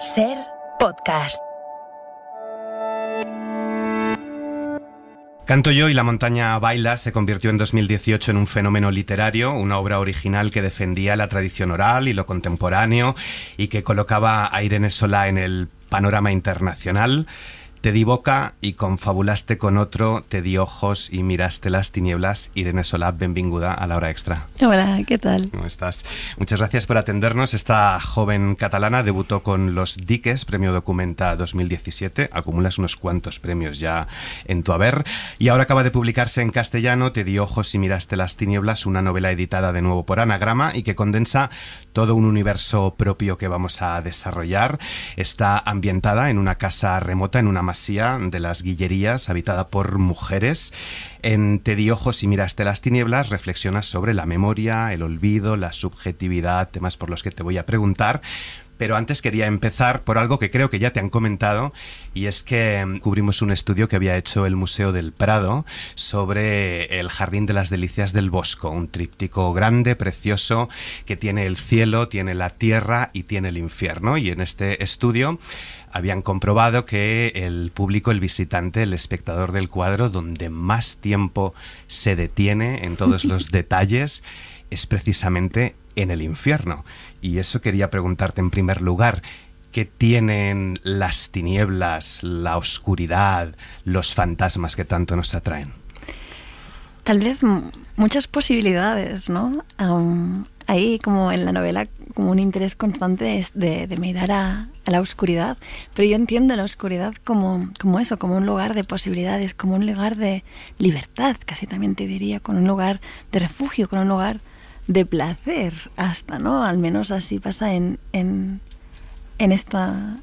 Ser podcast. Canto yo y la montaña baila se convirtió en 2018 en un fenómeno literario, una obra original que defendía la tradición oral y lo contemporáneo y que colocaba a Irene Solà en el panorama internacional. Te di boca y confabulaste con otro, te di ojos y miraste las tinieblas. Irene Solà, benvinguda a la hora extra. Hola, ¿qué tal? ¿Cómo estás? Muchas gracias por atendernos. Esta joven catalana debutó con Los Diques, Premio Documenta 2017. Acumulas unos cuantos premios ya en tu haber. Y ahora acaba de publicarse en castellano Te di ojos y miraste las tinieblas, una novela editada de nuevo por Anagrama y que condensa todo un universo propio que vamos a desarrollar. Está ambientada en una casa remota, en una masía de las Guillerías, habitada por mujeres. En Te di ojos y miraste las tinieblas reflexionas sobre la memoria, el olvido, la subjetividad, temas por los que te voy a preguntar. Pero antes quería empezar por algo que creo que ya te han comentado, y es que cubrimos un estudio que había hecho el Museo del Prado sobre el Jardín de las Delicias del Bosco, un tríptico grande, precioso, que tiene el cielo, tiene la tierra y tiene el infierno. Y en este estudio habían comprobado que el público, el visitante, el espectador del cuadro, donde más tiempo se detiene en todos los detalles, es precisamente en el infierno. Y eso quería preguntarte en primer lugar. ¿Qué tienen las tinieblas, la oscuridad, los fantasmas que tanto nos atraen? Tal vez muchas posibilidades, ¿no? Hay como en la novela como un interés constante de mirar a la oscuridad, pero yo entiendo la oscuridad como eso, como un lugar de posibilidades, como un lugar de libertad, casi también te diría, con un lugar de refugio, con un lugar de placer hasta, ¿no? Al menos así pasa en esta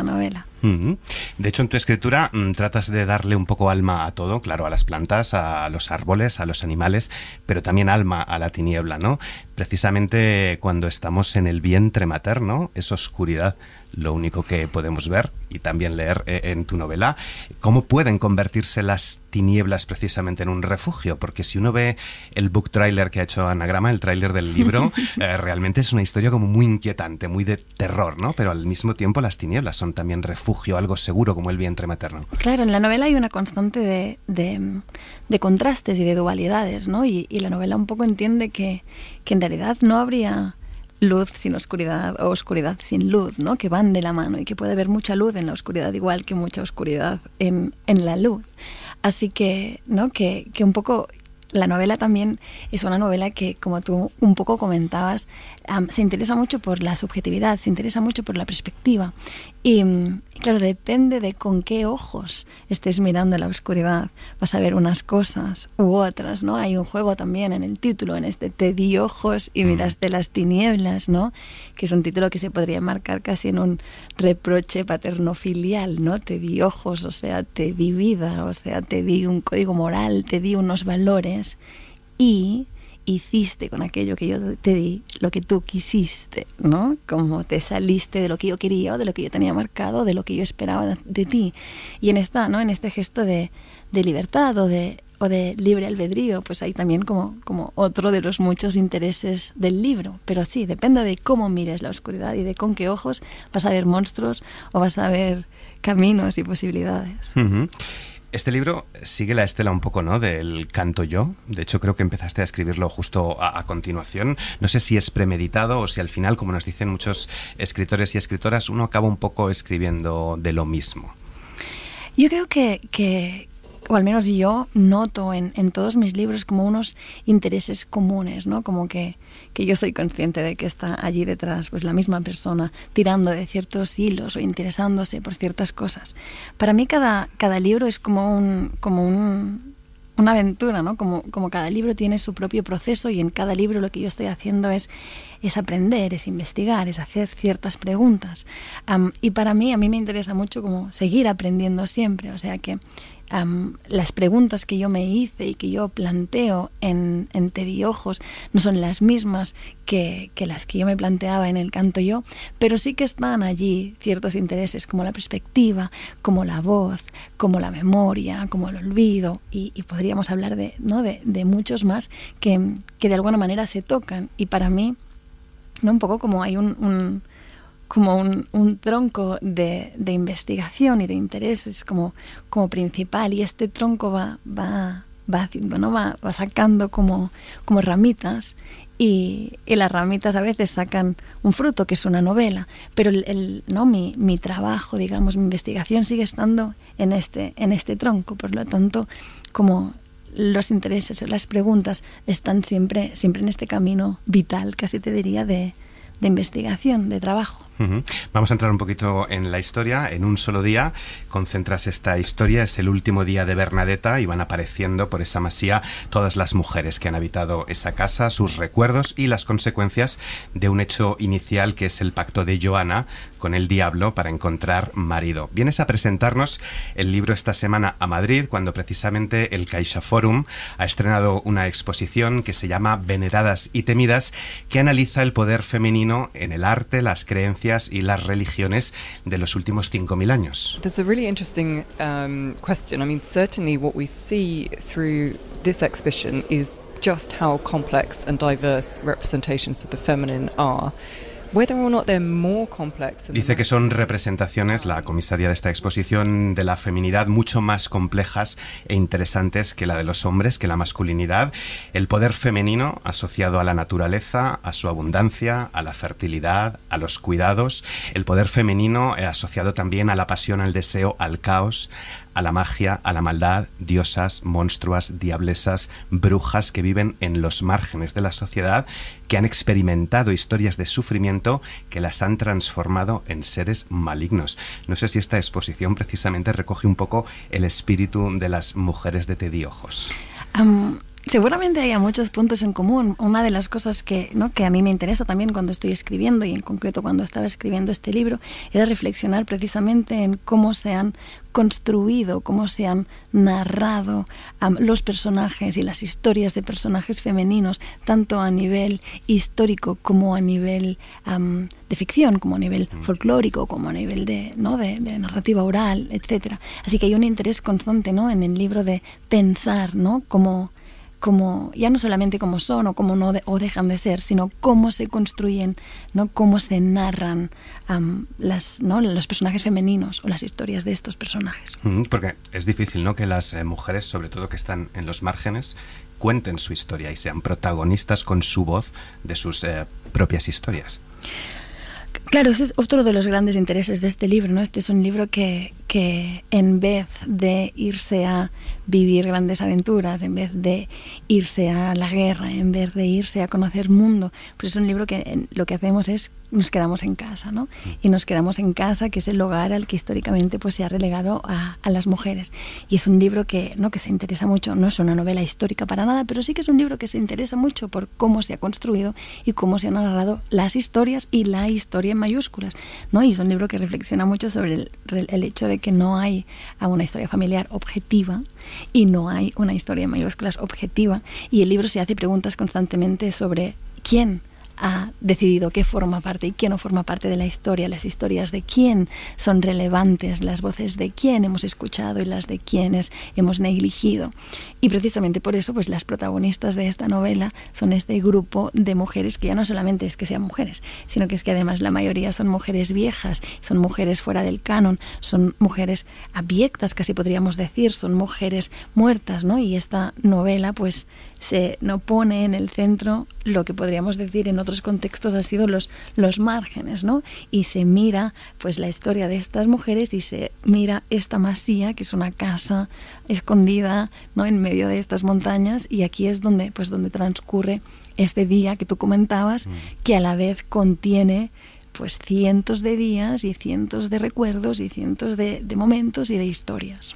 novela. De hecho, en tu escritura tratas de darle un poco alma a todo, claro, a las plantas, a los árboles, a los animales, pero también alma a la tiniebla, ¿no? Precisamente cuando estamos en el vientre materno, es oscuridad lo único que podemos ver y también leer en tu novela. ¿Cómo pueden convertirse las tinieblas precisamente en un refugio? Porque si uno ve el book trailer que ha hecho Anagrama, el tráiler del libro, realmente es una historia como muy inquietante, muy de terror, ¿no? Pero al mismo tiempo las tinieblas son también refugio, algo seguro como el vientre materno. Claro, en la novela hay una constante de contrastes y de dualidades, ¿no? Y la novela un poco entiende que en realidad no habría luz sin oscuridad o oscuridad sin luz, ¿no? Que van de la mano y que puede haber mucha luz en la oscuridad igual que mucha oscuridad en la luz. Así que, ¿no? Que un poco la novela también es una novela que, como tú un poco comentabas, se interesa mucho por la subjetividad, se interesa mucho por la perspectiva. Y claro, depende de con qué ojos estés mirando la oscuridad. Vas a ver unas cosas u otras, ¿no? Hay un juego también en el título, en este Te di ojos y miraste las tinieblas, ¿no? Que es un título que se podría marcar casi en un reproche paterno-filial, ¿no? Te di ojos, o sea, te di vida, o sea, te di un código moral, te di unos valores y hiciste con aquello que yo te di lo que tú quisiste, ¿no? Como te saliste de lo que yo quería o de lo que yo tenía marcado, de lo que yo esperaba de ti. Y en esta, ¿no? En este gesto de libertad o de libre albedrío, pues hay también como otro de los muchos intereses del libro. Pero sí, depende de cómo mires la oscuridad y de con qué ojos vas a ver monstruos o vas a ver caminos y posibilidades. Este libro sigue la estela un poco, ¿no?, del Canto yo. De hecho, creo que empezaste a escribirlo justo a continuación. No sé si es premeditado o si al final, como nos dicen muchos escritores y escritoras, uno acaba un poco escribiendo de lo mismo. Yo creo que o al menos yo noto en todos mis libros como unos intereses comunes, ¿no? Como que yo soy consciente de que está allí detrás pues la misma persona tirando de ciertos hilos o interesándose por ciertas cosas. Para mí cada libro es como una aventura, ¿no? Como cada libro tiene su propio proceso y en cada libro lo que yo estoy haciendo es aprender, es investigar, es hacer ciertas preguntas. Y para mí, a mí me interesa mucho como seguir aprendiendo siempre, o sea que las preguntas que yo me hice y que yo planteo en Te di ojos no son las mismas que las que yo me planteaba en el Canto yo, pero sí que están allí ciertos intereses como la perspectiva, como la voz, como la memoria, como el olvido y podríamos hablar de muchos más que de alguna manera se tocan y para mí, ¿no? Un poco como hay un tronco de investigación y de intereses como principal, y este tronco va haciendo, ¿no? Va sacando como ramitas, y las ramitas a veces sacan un fruto que es una novela, pero mi trabajo, digamos, mi investigación sigue estando en este tronco. Por lo tanto, como los intereses, las preguntas están siempre en este camino vital, casi te diría, de investigación, de trabajo. Uh-huh. Vamos a entrar un poquito en la historia. En un solo día concentras esta historia. Es el último día de Bernadetta y van apareciendo por esa masía todas las mujeres que han habitado esa casa, sus recuerdos y las consecuencias de un hecho inicial, que es el pacto de Joana con el diablo para encontrar marido. Vienes a presentarnos el libro esta semana a Madrid, cuando precisamente el CaixaForum ha estrenado una exposición que se llama Veneradas y Temidas, que analiza el poder femenino en el arte, las creencias y las religiones de los últimos 5.000 años. That's a really interesting question. I mean, certainly what we see through this exhibition is just how complex and diverse representations of the feminine are. Dice que son representaciones, la comisaria de esta exposición, de la feminidad mucho más complejas e interesantes que la de los hombres, que la masculinidad. El poder femenino asociado a la naturaleza, a su abundancia, a la fertilidad, a los cuidados. El poder femenino asociado también a la pasión, al deseo, al caos, a la magia, a la maldad, diosas, monstruas, diablesas, brujas que viven en los márgenes de la sociedad, que han experimentado historias de sufrimiento que las han transformado en seres malignos. No sé si esta exposición precisamente recoge un poco el espíritu de las mujeres de Tediojos. Seguramente haya muchos puntos en común. Una de las cosas que a mí me interesa también cuando estoy escribiendo, y en concreto cuando estaba escribiendo este libro, era reflexionar precisamente en cómo se han construido, cómo se han narrado los personajes y las historias de personajes femeninos, tanto a nivel histórico como a nivel de ficción, como a nivel folclórico, como a nivel de narrativa oral, etcétera. Así que hay un interés constante, ¿no?, en el libro de pensar, ¿no?, como ya no solamente cómo son o cómo no o dejan de ser, sino cómo se construyen, ¿no?, cómo se narran los personajes femeninos o las historias de estos personajes. Porque es difícil, ¿no?, que las mujeres, sobre todo que están en los márgenes, cuenten su historia y sean protagonistas con su voz de sus propias historias. Claro, ese es otro de los grandes intereses de este libro, ¿no? Este es un libro que en vez de irse a vivir grandes aventuras, en vez de irse a la guerra, en vez de irse a conocer mundo, pues es un libro que lo que hacemos es nos quedamos en casa, ¿no? Y nos quedamos en casa, que es el hogar al que históricamente pues se ha relegado a las mujeres. Y es un libro que se interesa mucho, no es una novela histórica para nada, pero sí que es un libro que se interesa mucho por cómo se ha construido y cómo se han narrado las historias y la historia en mayúsculas, ¿no? Y es un libro que reflexiona mucho sobre el hecho de que no hay una historia familiar objetiva y no hay una historia en mayúsculas objetiva. Y el libro se hace preguntas constantemente sobre quién ha decidido qué forma parte y qué no forma parte de la historia, las historias de quién son relevantes, las voces de quién hemos escuchado y las de quiénes hemos negligido. Y precisamente por eso, pues las protagonistas de esta novela son este grupo de mujeres que ya no solamente es que sean mujeres, sino que es que además la mayoría son mujeres viejas, son mujeres fuera del canon, son mujeres abyectas, casi podríamos decir, son mujeres muertas, ¿no? Y esta novela pues no pone en el centro lo que podríamos decir en otros contextos ha sido los márgenes, ¿no? Y se mira pues la historia de estas mujeres y se mira esta masía, que es una casa escondida, ¿no?, en medio de estas montañas, y aquí es donde transcurre este día que tú comentabas, que a la vez contiene pues cientos de días y cientos de recuerdos y cientos de momentos y de historias.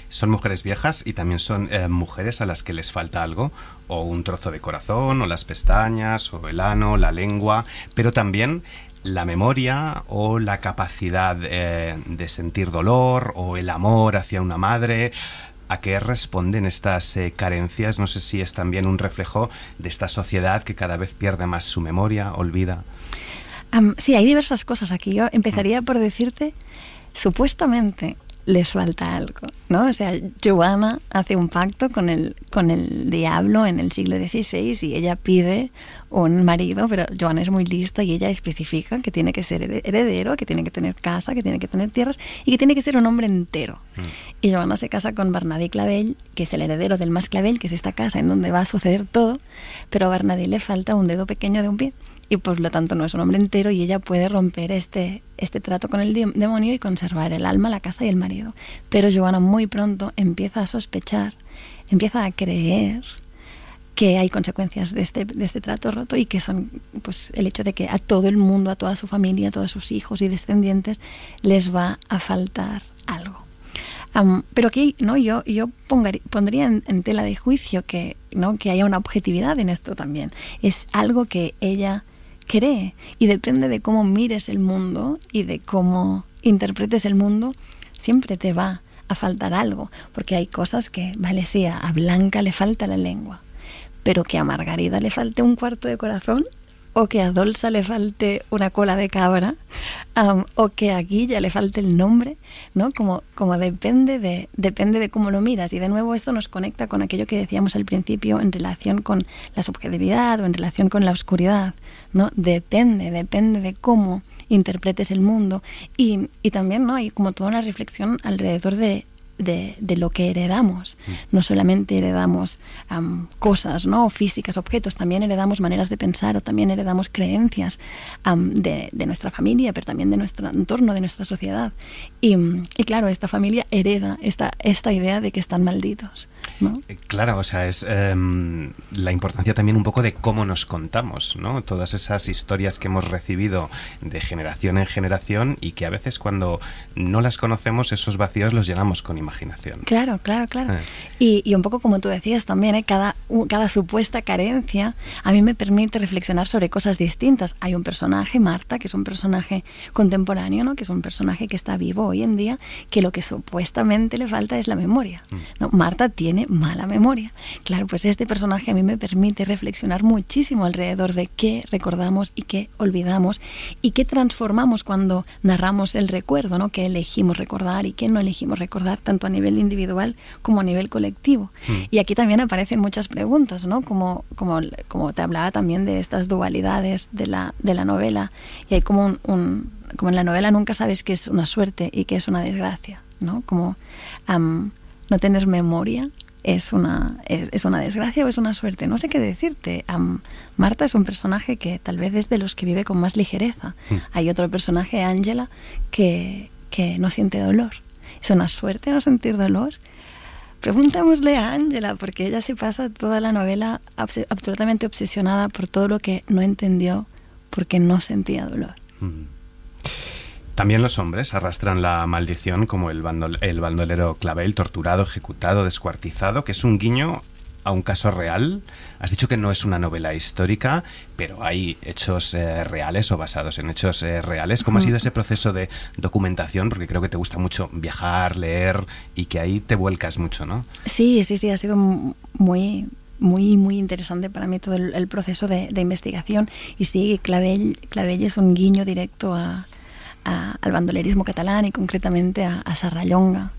Son mujeres viejas y también son mujeres a las que les falta algo, o un trozo de corazón, o las pestañas, o el ano, la lengua, pero también la memoria o la capacidad de sentir dolor o el amor hacia una madre. ¿A qué responden estas carencias? No sé si es también un reflejo de esta sociedad que cada vez pierde más su memoria, olvida. Sí, hay diversas cosas aquí. Yo empezaría por decirte, supuestamente, les falta algo, ¿no? O sea, Joanna hace un pacto con el diablo en el siglo XVI y ella pide un marido, pero Joanna es muy lista y ella especifica que tiene que ser heredero, que tiene que tener casa, que tiene que tener tierras y que tiene que ser un hombre entero. Y Joanna se casa con Bernadí Clavell, que es el heredero del Mas Clavell, que es esta casa en donde va a suceder todo, pero a Bernadí le falta un dedo pequeño de un pie. Y por lo tanto no es un hombre entero y ella puede romper este trato con el demonio y conservar el alma, la casa y el marido. Pero Joanna muy pronto empieza a sospechar, empieza a creer que hay consecuencias de este trato roto y que son pues el hecho de que a todo el mundo, a toda su familia, a todos sus hijos y descendientes les va a faltar algo. Pero aquí no yo pondría en tela de juicio que haya una objetividad en esto también. Es algo que ella cree y depende de cómo mires el mundo y de cómo interpretes el mundo, siempre te va a faltar algo, porque hay cosas que, vale, sí, a Blanca le falta la lengua, pero que a Margarida le falte un cuarto de corazón, o que a Dolsa le falte una cola de cabra, o que a Guilla le falte el nombre, ¿no? Como depende de cómo lo miras. Y de nuevo esto nos conecta con aquello que decíamos al principio en relación con la subjetividad o en relación con la oscuridad, ¿no? Depende de cómo interpretes el mundo. Y también, ¿no? Hay como toda una reflexión alrededor de lo que heredamos. No solamente heredamos cosas, ¿no? Físicas, objetos, también heredamos maneras de pensar o también heredamos creencias de nuestra familia, pero también de nuestro entorno, de nuestra sociedad. Y claro, esta familia hereda esta idea de que están malditos, ¿no? Claro, o sea, es la importancia también un poco de cómo nos contamos, ¿no? Todas esas historias que hemos recibido de generación en generación y que a veces cuando no las conocemos, esos vacíos los llenamos con imaginación. Claro. Y un poco como tú decías también, cada supuesta carencia a mí me permite reflexionar sobre cosas distintas. Hay un personaje, Marta, que es un personaje contemporáneo, ¿no? Que es un personaje que está vivo hoy en día, que lo que supuestamente le falta es la memoria, ¿no? Marta tiene mala memoria. Claro, pues este personaje a mí me permite reflexionar muchísimo alrededor de qué recordamos y qué olvidamos y qué transformamos cuando narramos el recuerdo, ¿no? Qué elegimos recordar y qué no elegimos recordar, tanto a nivel individual como a nivel colectivo. Y aquí también aparecen muchas preguntas, ¿no? Como te hablaba también de estas dualidades de la novela. Y hay como como en la novela nunca sabes qué es una suerte y qué es una desgracia, ¿no? Como no tener memoria es una desgracia o es una suerte. No sé qué decirte. Marta es un personaje que tal vez es de los que vive con más ligereza. Hay otro personaje, Ángela, que no siente dolor. ¿Es una suerte no sentir dolor? Preguntémosle a Ángela, porque ella se pasa toda la novela absolutamente obsesionada por todo lo que no entendió porque no sentía dolor. También los hombres arrastran la maldición, como el bandolero Clavell, torturado, ejecutado, descuartizado, que es un guiño a un caso real. Has dicho que no es una novela histórica, pero hay hechos reales o basados en hechos reales. ¿Cómo ha sido ese proceso de documentación? Porque creo que te gusta mucho viajar, leer y que ahí te vuelcas mucho, ¿no? Sí, ha sido muy interesante para mí todo el proceso de investigación. Y sí, Clavell es un guiño directo al bandolerismo catalán y concretamente a Serrallonga,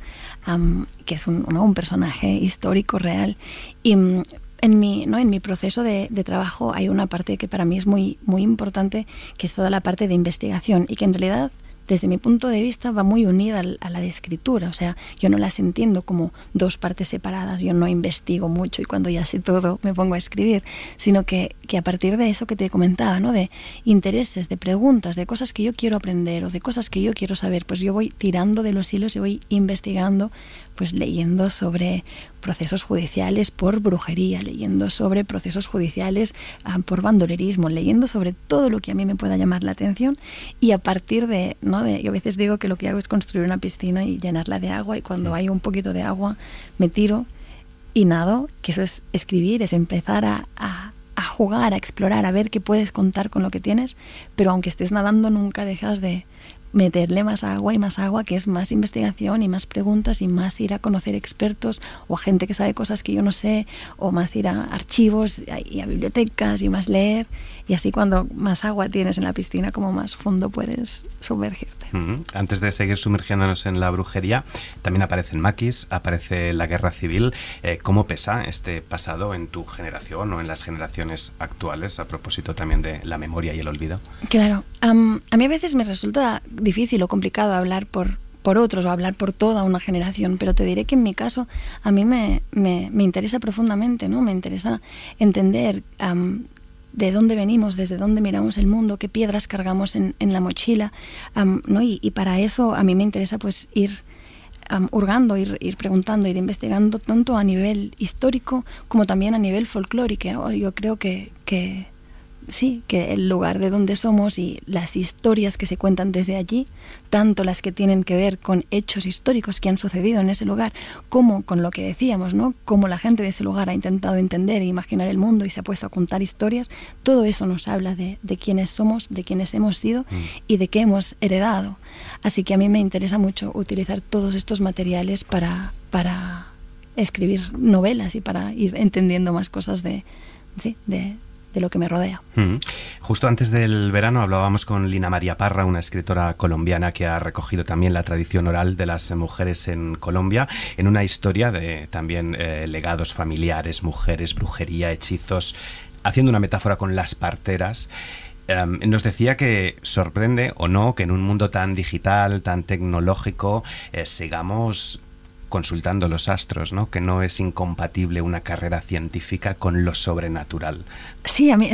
que es un personaje histórico real. Y en mi proceso de trabajo hay una parte que para mí es muy importante, que es toda la parte de investigación y que en realidad desde mi punto de vista va muy unida a la de escritura. O sea, yo no las entiendo como dos partes separadas, yo no investigo mucho y cuando ya sé todo me pongo a escribir, sino que a partir de eso que te comentaba, ¿no? De intereses, de preguntas, de cosas que yo quiero aprender o de cosas que yo quiero saber, pues yo voy tirando de los hilos y voy investigando, pues leyendo sobre procesos judiciales por brujería, leyendo sobre procesos judiciales por bandolerismo, leyendo sobre todo lo que a mí me pueda llamar la atención y a partir de, ¿no? Yo a veces digo que lo que hago es construir una piscina y llenarla de agua y cuando hay un poquito de agua me tiro y nado, que eso es escribir, es empezar a jugar, a explorar, a ver qué puedes contar con lo que tienes, pero aunque estés nadando nunca dejas de meterle más agua, que es más investigación y más preguntas y más ir a conocer expertos o a gente que sabe cosas que yo no sé, o más ir a archivos y a bibliotecas y más leer. Y así cuando más agua tienes en la piscina, como más fondo puedes sumergirte. Antes de seguir sumergiéndonos en la brujería, también aparecen maquis, aparece la guerra civil. ¿Cómo pesa este pasado en tu generación o en las generaciones actuales, a propósito también de la memoria y el olvido? Claro, a mí a veces me resulta difícil o complicado hablar por otros o hablar por toda una generación, pero te diré que en mi caso a mí me interesa profundamente, ¿no? Me interesa entender de dónde venimos, desde dónde miramos el mundo, qué piedras cargamos en la mochila, ¿no? Y para eso a mí me interesa pues ir hurgando, ir preguntando, ir investigando tanto a nivel histórico como también a nivel folclórico. Yo creo que sí, que el lugar de donde somos y las historias que se cuentan desde allí, tanto las que tienen que ver con hechos históricos que han sucedido en ese lugar, como con lo que decíamos, ¿no? Cómo la gente de ese lugar ha intentado entender e imaginar el mundo y se ha puesto a contar historias, todo eso nos habla de quiénes somos, de quiénes hemos sido y de qué hemos heredado. Así que a mí me interesa mucho utilizar todos estos materiales para escribir novelas y para ir entendiendo más cosas de lo que me rodea. Justo antes del verano hablábamos con Lina María Parra, una escritora colombiana que ha recogido también la tradición oral de las mujeres en Colombia, en una historia de también legados familiares, mujeres, brujería, hechizos, haciendo una metáfora con las parteras. Nos decía que sorprende o no que en un mundo tan digital, tan tecnológico, sigamos consultando los astros, ¿no? Que no es incompatible una carrera científica con lo sobrenatural. Sí, a mí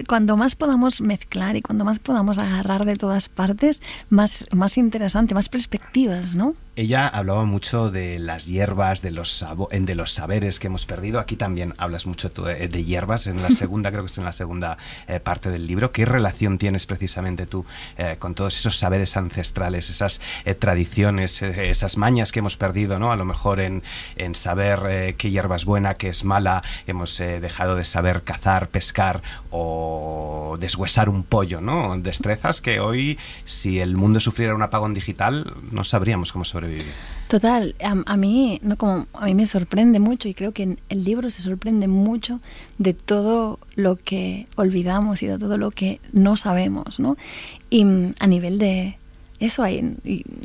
cuando más podamos mezclar y cuando más podamos agarrar de todas partes, más interesante, más perspectivas, ¿no? Ella hablaba mucho de las hierbas, de los saberes que hemos perdido. Aquí también hablas mucho tú de hierbas, en la segunda, creo que es en la segunda parte del libro. ¿Qué relación tienes precisamente tú con todos esos saberes ancestrales, esas tradiciones, esas mañas que hemos perdido, ¿no? A lo mejor en saber qué hierba es buena, qué es mala, hemos dejado de saber cazar, pescar o deshuesar un pollo, ¿no? Destrezas que hoy, si el mundo sufriera un apagón digital, no sabríamos cómo sobrevivir. Total, a mí me sorprende mucho y creo que el libro se sorprende mucho de todo lo que olvidamos y de todo lo que no sabemos, ¿no? Y a nivel de eso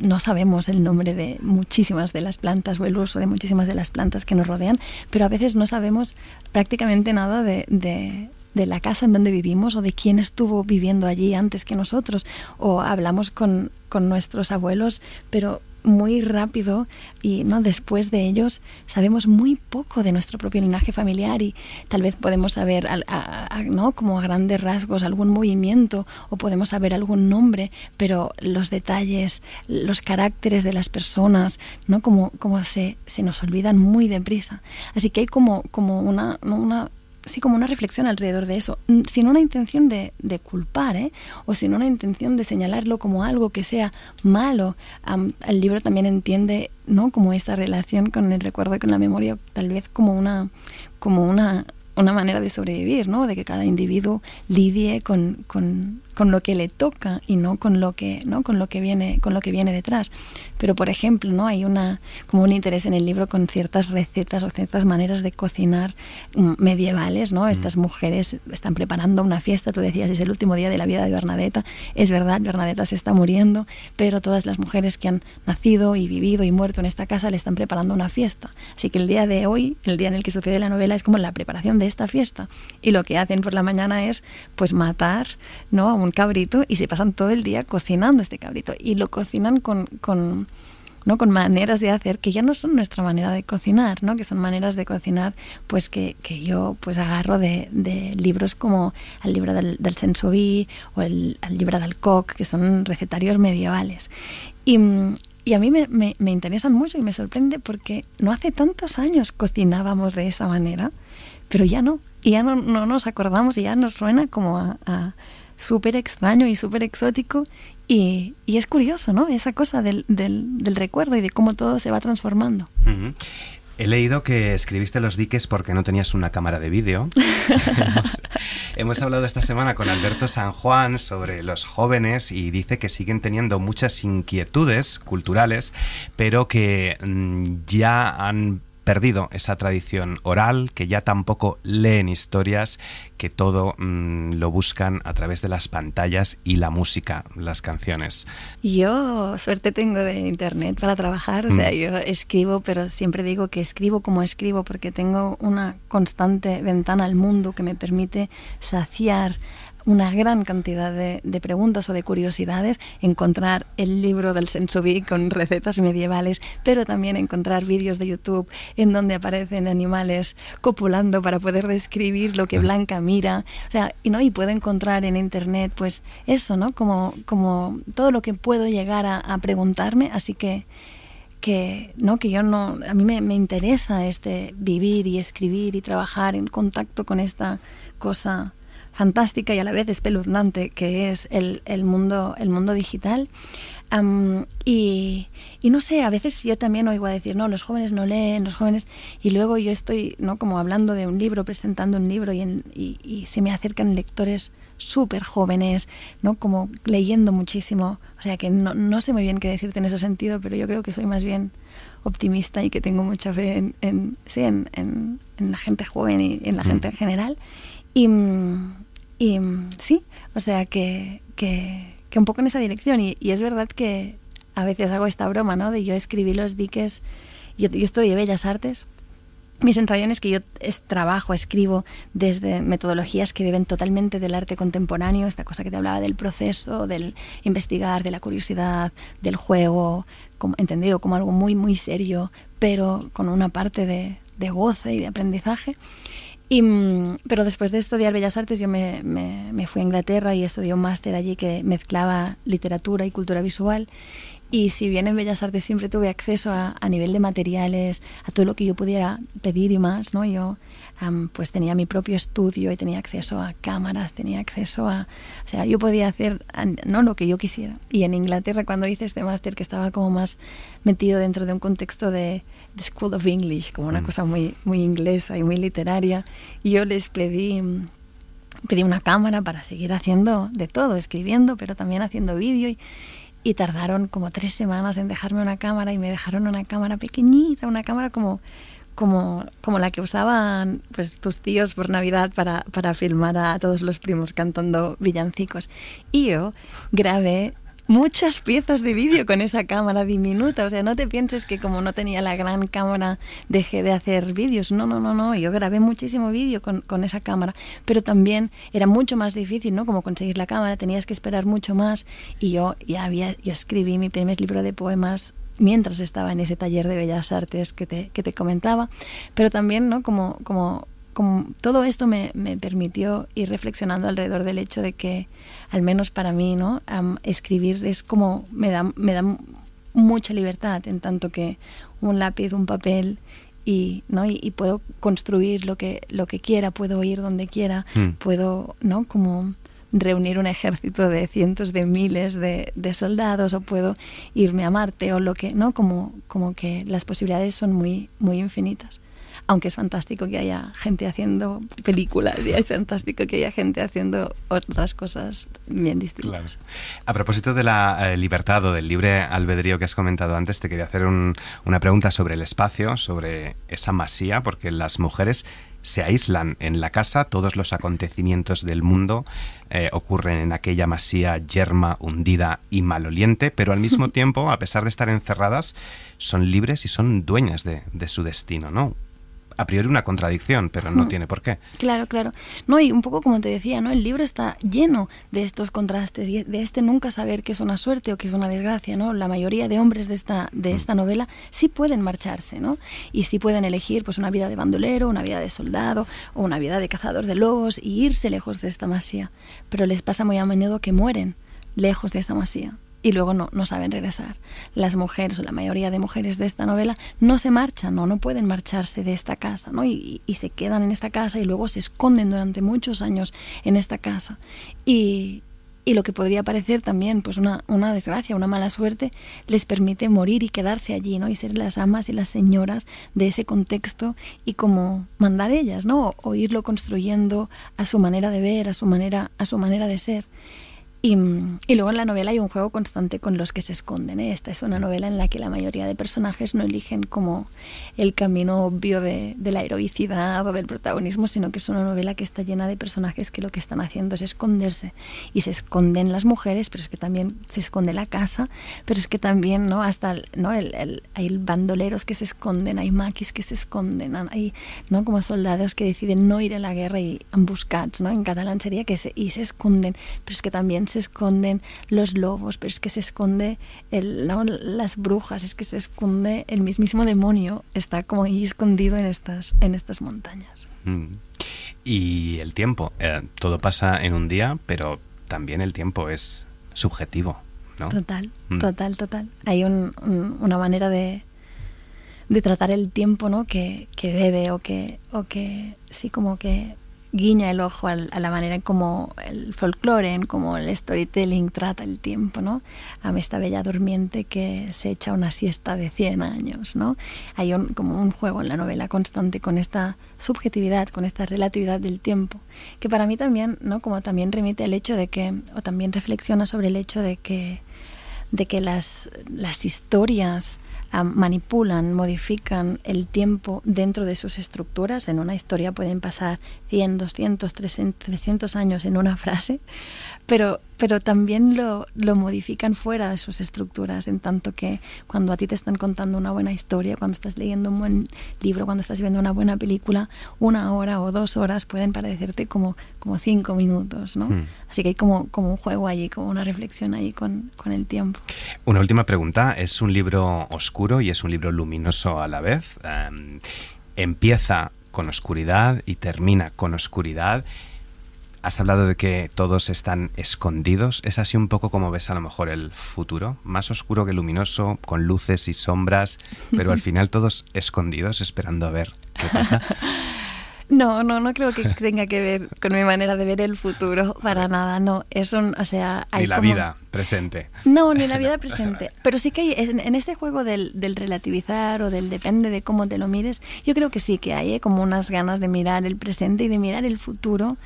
no sabemos el nombre de muchísimas de las plantas o el uso de muchísimas de las plantas que nos rodean, pero a veces no sabemos prácticamente nada de la casa en donde vivimos o de quién estuvo viviendo allí antes que nosotros, o hablamos con nuestros abuelos, pero muy rápido y no después de ellos sabemos muy poco de nuestro propio linaje familiar y tal vez podemos saber ¿no? como a grandes rasgos algún movimiento o podemos saber algún nombre, pero los detalles, los caracteres de las personas, ¿no? como se nos olvidan muy deprisa. Así que hay como una reflexión alrededor de eso, sin una intención de culpar, o sin una intención de señalarlo como algo que sea malo. El libro también entiende, ¿no? como esta relación con el recuerdo y con la memoria, tal vez como una manera de sobrevivir, ¿no? De que cada individuo lidie con lo que le toca y no con lo que viene detrás. Pero por ejemplo, ¿no? hay como un interés en el libro con ciertas recetas o ciertas maneras de cocinar medievales, ¿no? Estas mujeres están preparando una fiesta, tú decías, es el último día de la vida de Bernadetta. Es verdad, Bernadetta se está muriendo, pero todas las mujeres que han nacido y vivido y muerto en esta casa le están preparando una fiesta. Así que el día de hoy, el día en el que sucede la novela, es como la preparación de esta fiesta. Y lo que hacen por la mañana es pues matar, ¿no? a un cabrito y se pasan todo el día cocinando este cabrito y lo cocinan con maneras de hacer que ya no son nuestra manera de cocinar, ¿no? que son maneras de cocinar pues que yo pues agarro de libros como el libro del Sensoví o el libro del Coq, que son recetarios medievales. Y a mí me interesan mucho y me sorprende porque no hace tantos años cocinábamos de esa manera, pero ya no. Y ya no nos acordamos y ya nos suena como a súper extraño y súper exótico. Y es curioso, ¿no? Esa cosa del recuerdo y de cómo todo se va transformando. Uh-huh. He leído que escribiste Los diques porque no tenías una cámara de vídeo. Hemos hablado esta semana con Alberto San Juan sobre los jóvenes y dice que siguen teniendo muchas inquietudes culturales, pero que ya han perdido esa tradición oral, que ya tampoco leen historias, que todo lo buscan a través de las pantallas y la música, las canciones. Yo suerte tengo de internet para trabajar, o sea, yo escribo, pero siempre digo que escribo como escribo porque tengo una constante ventana al mundo que me permite saciar una gran cantidad de preguntas o de curiosidades, encontrar el libro del Sensoví con recetas medievales, pero también encontrar vídeos de YouTube en donde aparecen animales copulando para poder describir lo que Blanca mira, o sea, y puedo encontrar en internet pues eso, ¿no? Como todo lo que puedo llegar a preguntarme, así que yo no, a mí me interesa vivir y escribir y trabajar en contacto con esta cosa fantástica y a la vez espeluznante que es el mundo digital. Y no sé, a veces yo también oigo a decir, no, los jóvenes no leen, los jóvenes... Y luego yo estoy, ¿no?, como hablando de un libro, presentando un libro y se me acercan lectores súper jóvenes, ¿no?, como leyendo muchísimo. O sea que no sé muy bien qué decirte en ese sentido, pero yo creo que soy más bien optimista y que tengo mucha fe en la gente joven y en la gente en general. Y sí, o sea que un poco en esa dirección. Y es verdad que a veces hago esta broma, ¿no?, de yo escribí los diques. Yo estudié Bellas Artes. Mi sensación es que yo escribo desde metodologías que viven totalmente del arte contemporáneo, esta cosa que te hablaba del proceso, del investigar, de la curiosidad, del juego, entendido como algo muy, muy serio, pero con una parte de goce y de aprendizaje. Pero después de estudiar Bellas Artes yo me fui a Inglaterra y estudié un máster allí que mezclaba literatura y cultura visual. Y si bien en Bellas Artes siempre tuve acceso a nivel de materiales, a todo lo que yo pudiera pedir y más, ¿no? Yo pues tenía mi propio estudio y tenía acceso a cámaras, tenía acceso o sea, yo podía hacer no lo que yo quisiera. Y en Inglaterra, cuando hice este máster, que estaba como más metido dentro de un contexto de School of English, como una cosa muy, muy inglesa y muy literaria, y yo les pedí una cámara para seguir haciendo de todo, escribiendo, pero también haciendo vídeo. Y tardaron como 3 semanas en dejarme una cámara y me dejaron una cámara pequeñita, una cámara como la que usaban pues tus tíos por Navidad para filmar a todos los primos cantando villancicos. Y yo grabé muchas piezas de vídeo con esa cámara diminuta. O sea, no te pienses que como no tenía la gran cámara dejé de hacer vídeos. No. Yo grabé muchísimo vídeo con esa cámara. Pero también era mucho más difícil, ¿no? Como conseguir la cámara, tenías que esperar mucho más. Y yo escribí mi primer libro de poemas mientras estaba en ese taller de Bellas Artes que te comentaba. Pero también, ¿no?, como todo esto me permitió ir reflexionando alrededor del hecho de que, al menos para mí, ¿no?, escribir es como me da mucha libertad, en tanto que un lápiz, un papel, y puedo construir lo que quiera, puedo ir donde quiera, puedo, ¿no?, como reunir un ejército de cientos de miles de soldados, o puedo irme a Marte, o lo que, ¿no?, como que las posibilidades son muy, muy infinitas. Aunque es fantástico que haya gente haciendo películas y es fantástico que haya gente haciendo otras cosas bien distintas. Claro. A propósito de la libertad o del libre albedrío que has comentado antes, te quería hacer una pregunta sobre el espacio, sobre esa masía, porque las mujeres se aíslan en la casa, todos los acontecimientos del mundo ocurren en aquella masía yerma, hundida y maloliente, pero al mismo tiempo, a pesar de estar encerradas, son libres y son dueñas de su destino, ¿no? A priori una contradicción, pero no tiene por qué. Claro. No, y un poco como te decía, ¿no?, el libro está lleno de estos contrastes y de nunca saber qué es una suerte o qué es una desgracia, ¿no? La mayoría de hombres de esta novela sí pueden marcharse, ¿no? Y sí pueden elegir pues una vida de bandolero, una vida de soldado o una vida de cazador de lobos y irse lejos de esta masía. Pero les pasa muy a menudo que mueren lejos de esta masía y luego no saben regresar. Las mujeres, o la mayoría de mujeres de esta novela, no se marchan, no pueden marcharse de esta casa, ¿no? Y se quedan en esta casa y luego se esconden durante muchos años en esta casa. Y y lo que podría parecer también pues una desgracia, una mala suerte, les permite morir y quedarse allí, ¿no? Y ser las amas y las señoras de ese contexto y como mandar ellas, ¿no? O irlo construyendo a su manera de ver, a su manera de ser. Y luego en la novela hay un juego constante con los que se esconden, ¿eh? Esta es una novela en la que la mayoría de personajes no eligen como el camino obvio de la heroicidad o del protagonismo, sino que es una novela que está llena de personajes que lo que están haciendo es esconderse. Y se esconden las mujeres, pero es que también se esconde la casa, pero es que también, ¿no? Hasta, ¿no? Hay bandoleros que se esconden, hay maquis que se esconden, hay, ¿no? Como soldados que deciden no ir a la guerra y emboscados, ¿no? En catalán sería que se esconden, pero es que también se esconden los lobos, pero es que se esconde ¿no? las brujas, es que se esconde el mismísimo demonio, está como ahí escondido en estas montañas. Y el tiempo, todo pasa en un día, pero también el tiempo es subjetivo, ¿no? Total. Hay una manera de tratar el tiempo, ¿no? que bebe o que sí, como que guiña el ojo a la manera en como el folclore, en como el storytelling trata el tiempo, ¿no? A esta bella durmiente que se echa una siesta de 100 años, ¿no? Hay como un juego en la novela constante con esta subjetividad, con esta relatividad del tiempo, que para mí también, ¿no? Como también remite al hecho de que, o también reflexiona sobre el hecho de que las historias manipulan, modifican el tiempo dentro de sus estructuras. En una historia pueden pasar 100, 200, 300 años en una frase, pero también lo modifican fuera de sus estructuras, en tanto que cuando a ti te están contando una buena historia, cuando estás leyendo un buen libro, cuando estás viendo una buena película, 1 hora o 2 horas pueden parecerte como 5 minutos, ¿no? Así que hay como un juego allí, como una reflexión allí con el tiempo. Una última pregunta. Es un libro oscuro y es un libro luminoso a la vez. Empieza con oscuridad y termina con oscuridad. Has hablado de que todos están escondidos. ¿Es así un poco como ves a lo mejor el futuro? Más oscuro que luminoso, con luces y sombras, pero al final todos escondidos esperando a ver qué pasa. No creo que tenga que ver con mi manera de ver el futuro, para nada, no. Es o sea, hay ni la vida presente. No, ni la vida presente. Pero sí que hay, en este juego del relativizar o del depende de cómo te lo mires, yo creo que sí que hay como unas ganas de mirar el presente y de mirar el futuro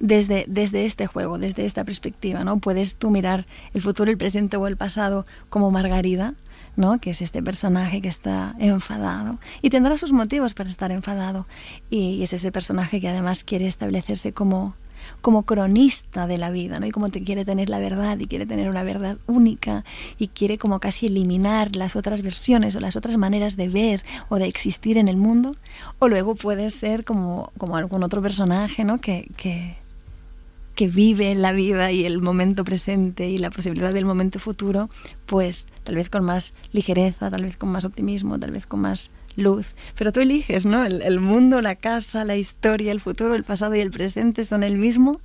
desde este juego, desde esta perspectiva, ¿no? Puedes tú mirar el futuro, el presente o el pasado como Margarida, ¿no? Que es este personaje que está enfadado y tendrá sus motivos para estar enfadado, y es ese personaje que además quiere establecerse como cronista de la vida, ¿no? Y como te quiere tener la verdad y quiere tener una verdad única y quiere como casi eliminar las otras versiones o las otras maneras de ver o de existir en el mundo. O luego puedes ser como algún otro personaje, ¿no? que vive la vida y el momento presente y la posibilidad del momento futuro, pues tal vez con más ligereza, tal vez con más optimismo, tal vez con más luz. Pero tú eliges, ¿no? El mundo, la casa, la historia, el futuro, el pasado y el presente son el mismo.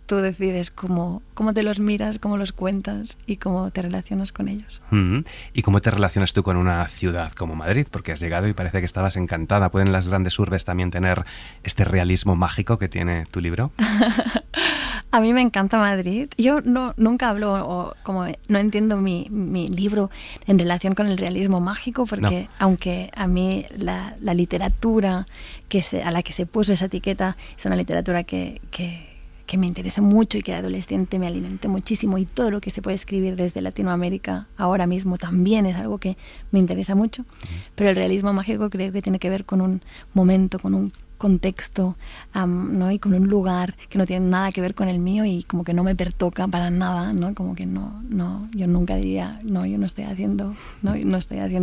Tú decides cómo te los miras, cómo los cuentas y cómo te relacionas con ellos. ¿Y cómo te relacionas tú con una ciudad como Madrid? Porque has llegado y parece que estabas encantada. ¿Pueden las grandes urbes también tener este realismo mágico que tiene tu libro? A mí me encanta Madrid. Yo nunca hablo o como no entiendo mi libro en relación con el realismo mágico, porque aunque a mí la literatura a la que se puso esa etiqueta es una literatura que me interesa mucho y que de adolescente me alimenté muchísimo, y todo lo que se puede escribir desde Latinoamérica ahora mismo también es algo que me interesa mucho, pero el realismo mágico creo que tiene que ver con un momento, con un contexto, ¿no? Y con un lugar que no tiene nada que ver con el mío y como que no me pertoca para nada, ¿no? Como que no, yo nunca diría, no, yo no estoy haciendo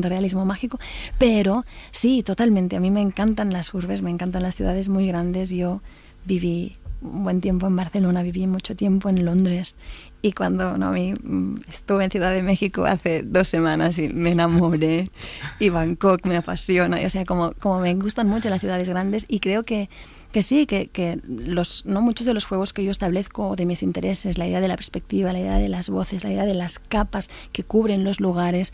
realismo mágico, pero sí, totalmente, a mí me encantan las urbes, me encantan las ciudades muy grandes. Yo viví un buen tiempo en Barcelona, viví mucho tiempo en Londres, y cuando estuve en Ciudad de México hace 2 semanas y me enamoré, y Bangkok me apasiona, o sea, como me gustan mucho las ciudades grandes, y creo que sí, que muchos de los juegos que yo establezco, de mis intereses, la idea de la perspectiva, la idea de las voces, la idea de las capas que cubren los lugares,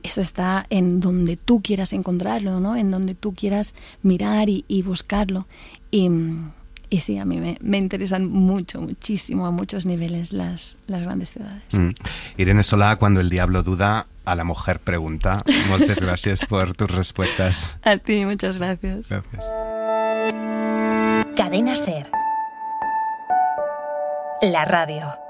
eso está en donde tú quieras encontrarlo, ¿no? En donde tú quieras mirar y buscarlo. Y sí, a mí me interesan muchísimo, a muchos niveles las grandes ciudades. Irene Solà, cuando el diablo duda, a la mujer pregunta. Moltes gràcies por tus respuestas. A ti, muchas gracias. Gracias. Cadena SER. La radio.